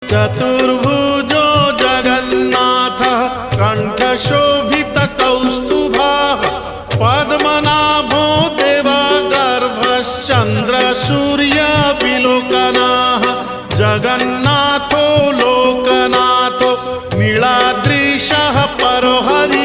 चतुर्भुजो जगन्नाथः कण्ठशोभितकौस्तुभः पद्मनाभो देवगर्भश्चन्द्रसूर्यविलोकनः जगन्नाथो लोकनाथो नीलाद्रीशः परो हरिः